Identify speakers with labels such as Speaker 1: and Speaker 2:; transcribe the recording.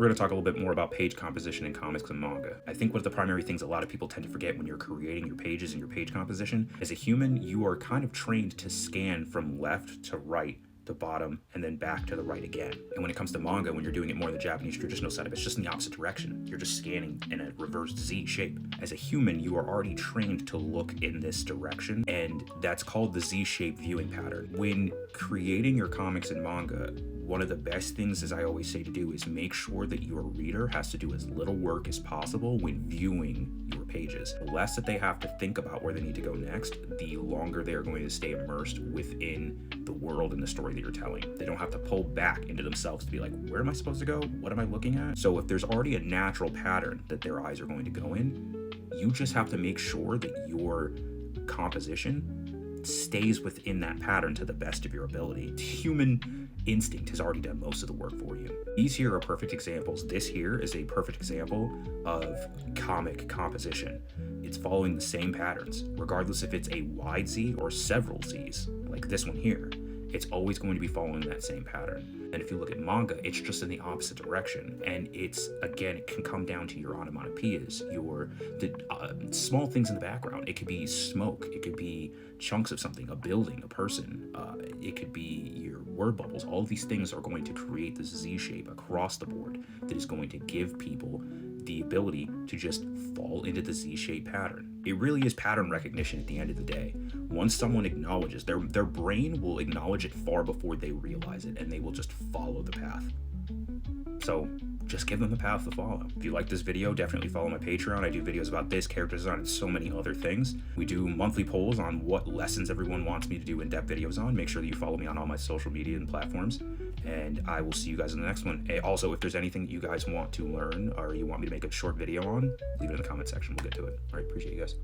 Speaker 1: We're going to talk a little bit more about page composition in comics and manga. I think one of the primary things a lot of people tend to forget when you're creating your pages and your page composition, as a human, you are kind of trained to scan from left to right, to bottom, and then back to the right again. And when it comes to manga, when you're doing it more in the Japanese traditional setup, it's just in the opposite direction. You're just scanning in a reverse Z shape. As a human, you are already trained to look in this direction, and that's called the Z-shape viewing pattern. When creating your comics and manga, one of the best things, as I always say, to do is make sure that your reader has to do as little work as possible when viewing your pages. The less that they have to think about where they need to go next, the longer they are going to stay immersed within the world and the story that you're telling. They don't have to pull back into themselves to be like, where am I supposed to go? What am I looking at? So if there's already a natural pattern that their eyes are going to go in, you just have to make sure that your composition stays within that pattern to the best of your ability. Human instinct has already done most of the work for you. These here are perfect examples. This here is a perfect example of comic composition. It's following the same patterns, regardless if it's a wide Z or several Z's, like this one here. It's always going to be following that same pattern. And if you look at manga, it's just in the opposite direction. And it's, again, it can come down to your onomatopoeias, the small things in the background. It could be smoke, it could be chunks of something, a building, a person, it could be your word bubbles. All of these things are going to create this Z shape across the board that is going to give people the ability to just fall into the Z-shape pattern. It really is pattern recognition at the end of the day. Once someone acknowledges, their brain will acknowledge it far before they realize it, and they will just follow the path. So just give them the path to follow. If you like this video, definitely follow my Patreon. I do videos about this, character design, and so many other things. We do monthly polls on what lessons everyone wants me to do in-depth videos on. Make sure that you follow me on all my social media and platforms. And I will see you guys in the next one. Also, if there's anything that you guys want to learn or you want me to make a short video on, leave it in the comment section. We'll get to it. All right, appreciate you guys.